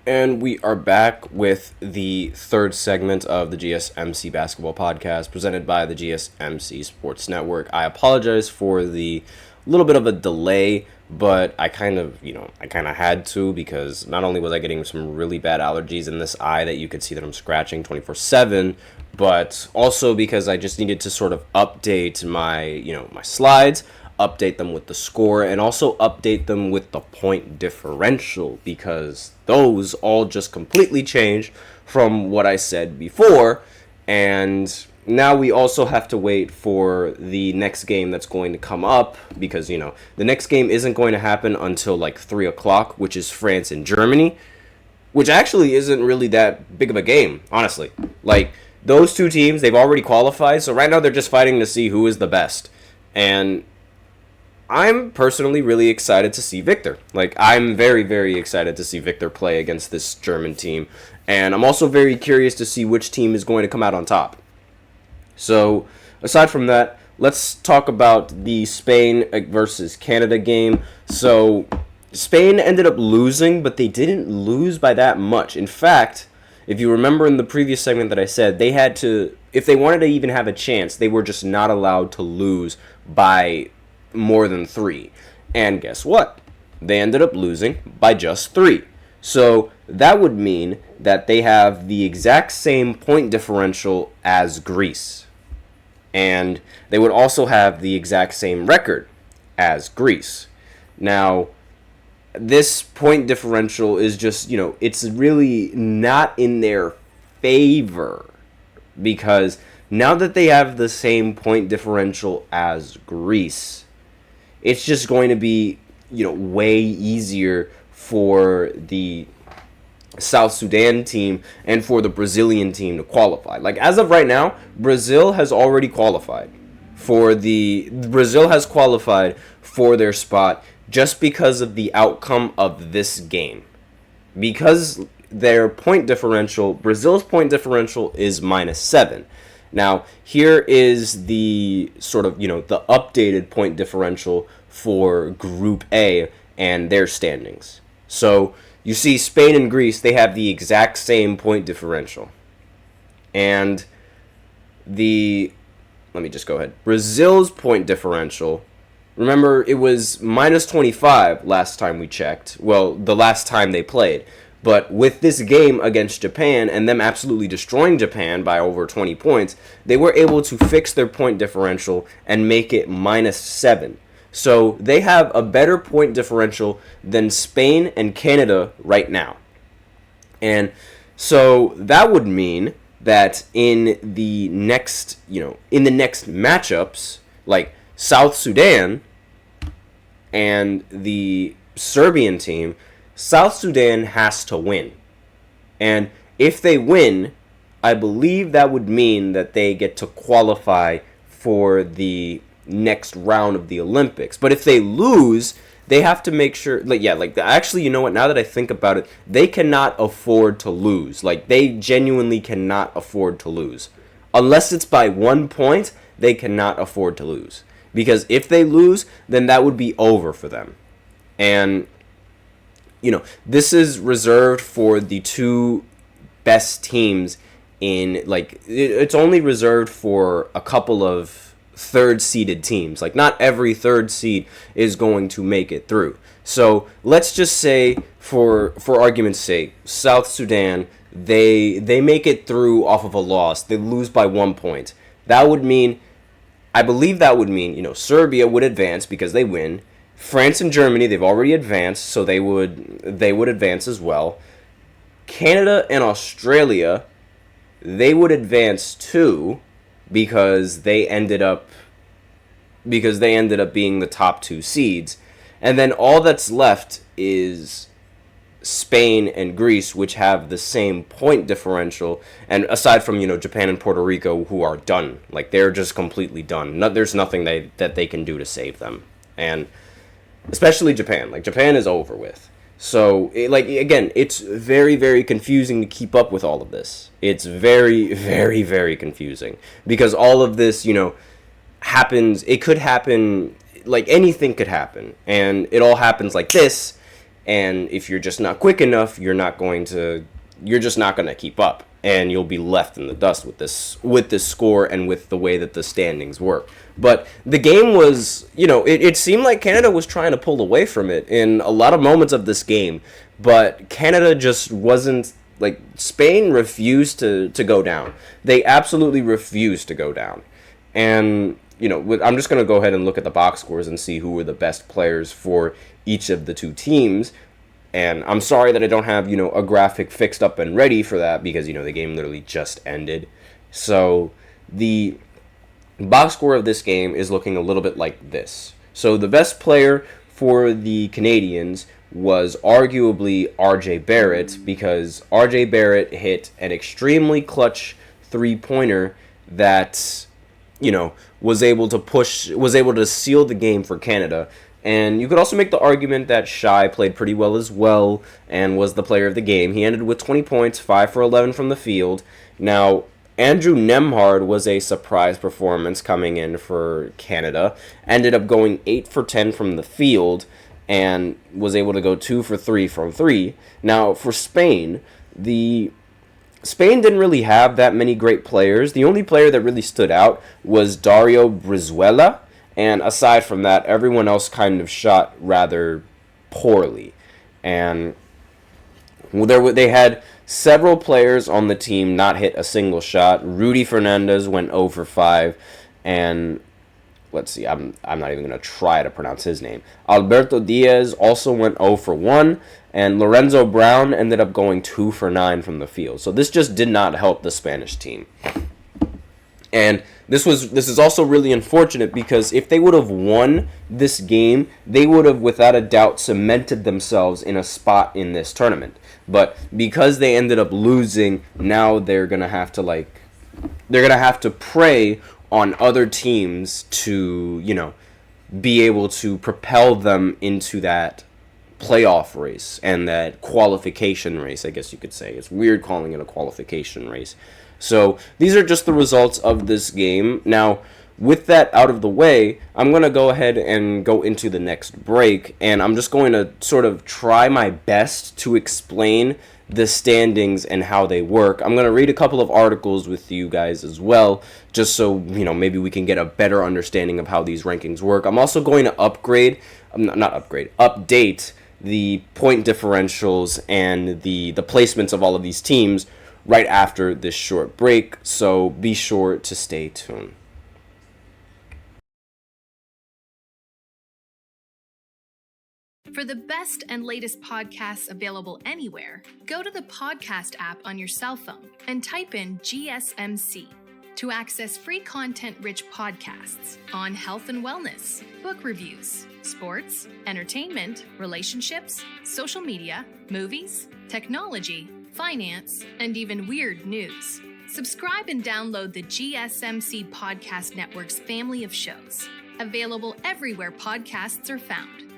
And we are back with the third segment of the GSMC Basketball Podcast presented by the GSMC Sports Network. I apologize for the little bit of a delay, but I kind of had to, because not only was I getting some really bad allergies in this eye that you could see that I'm scratching 24/7, but also because I just needed to sort of update my slides, update them with the score, and also update them with the point differential, because those all just completely changed from what I said before. And now we also have to wait for the next game that's going to come up, because the next game isn't going to happen until like 3 o'clock, which is France and Germany, which actually isn't really that big of a game, honestly. Like, those two teams, they've already qualified, so right now they're just fighting to see who is the best. And I'm personally really excited to see Victor. Like, I'm very, very excited to see Victor play against this German team. And I'm also very curious to see which team is going to come out on top. So, aside from that, let's talk about the Spain versus Canada game. So, Spain ended up losing, but they didn't lose by that much. In fact, if you remember in the previous segment that I said, they had to, if they wanted to even have a chance, they were just not allowed to lose by more than 3. And guess what? They ended up losing by just 3. So that would mean that they have the exact same point differential as Greece. And they would also have the exact same record as Greece. Now, this point differential is just, it's really not in their favor, because now that they have the same point differential as Greece, it's just going to be, way easier for the South Sudan team and for the Brazilian team to qualify. Like, as of right now, Brazil has already qualified for their spot just because of the outcome of this game. Because their point differential, Brazil's point differential is -7. Now, here is the sort of, the updated point differential for Group A and their standings. So, you see Spain and Greece, they have the exact same point differential. And let me just go ahead. Brazil's point differential, remember, it was -25 last time we checked. Well, the last time they played. But with this game against Japan and them absolutely destroying Japan by over 20 points, they were able to fix their point differential and make it -7. So they have a better point differential than Spain and Canada right now. And so that would mean that in the next matchups, like South Sudan and the Serbian team, South Sudan has to win. And if they win, I believe that would mean that they get to qualify for the next round of the Olympics. But if they lose, they have to make sure, actually, you know what, now that I think about it, they cannot afford to lose. Like, they genuinely cannot afford to lose. Unless it's by 1 point, they cannot afford to lose. Because if they lose, then that would be over for them. And this is reserved for the 2 best teams it's only reserved for a couple of third-seeded teams. Like, not every third seed is going to make it through. So, let's just say, for argument's sake, South Sudan, they make it through off of a loss. They lose by 1 point. I believe that would mean, Serbia would advance because they win. France and Germany, they've already advanced, so they would advance as well. Canada and Australia, they would advance too, because they ended up being the top 2 seeds. And then all that's left is Spain and Greece, which have the same point differential, and aside from Japan and Puerto Rico, who are done. Like, they're just completely done. There's nothing that they can do to save them. And especially Japan. Like, Japan is over with. So, again, it's very, very confusing to keep up with all of this. It's very, very, very confusing. Because all of this, happens, it could happen, anything could happen. And it all happens like this, And if you're just not quick enough, you're just not going to keep up, and you'll be left in the dust with this score and with the way that the standings work. But the game was, it seemed like Canada was trying to pull away from it in a lot of moments of this game, but Canada just wasn't, like, Spain refused to go down. They absolutely refused to go down. And, I'm just going to go ahead and look at the box scores and see who were the best players for each of the two teams. And I'm sorry that I don't have, a graphic fixed up and ready for that because, the game literally just ended. So the box score of this game is looking a little bit like this. So the best player for the Canadians was arguably RJ Barrett, because RJ Barrett hit an extremely clutch three-pointer that, was able to seal the game for Canada. And you could also make the argument that Shai played pretty well as well and was the player of the game. He ended with 20 points, 5 for 11 from the field. Now, Andrew Nembhard was a surprise performance coming in for Canada. Ended up going 8 for 10 from the field and was able to go 2 for 3 from 3. Now, for Spain didn't really have that many great players. The only player that really stood out was Dario Brizuela. And aside from that, everyone else kind of shot rather poorly. And they had several players on the team not hit a single shot. Rudy Fernandez went 0 for 5. And let's see, I'm not even going to try to pronounce his name. Alberto Diaz also went 0 for 1. And Lorenzo Brown ended up going 2 for 9 from the field. So this just did not help the Spanish team. And this is also really unfortunate because if they would have won this game, they would have without a doubt cemented themselves in a spot in this tournament. But because they ended up losing, now they're gonna have to prey on other teams to, be able to propel them into that playoff race and that qualification race, I guess you could say. It's weird calling it a qualification race. So these are just the results of this game. Now, with that out of the way, I'm going to go ahead and go into the next break, and I'm just going to sort of try my best to explain the standings and how they work. I'm going to read a couple of articles with you guys as well, just so, maybe we can get a better understanding of how these rankings work. I'm also going to update the point differentials and the placements of all of these teams right after this short break, so be sure to stay tuned. For the best and latest podcasts available anywhere, go to the podcast app on your cell phone and type in GSMC to access free content-rich podcasts on health and wellness, book reviews, sports, entertainment, relationships, social media, movies, technology, finance, and even weird news. Subscribe and download the GSMC Podcast Network's family of shows, available everywhere podcasts are found.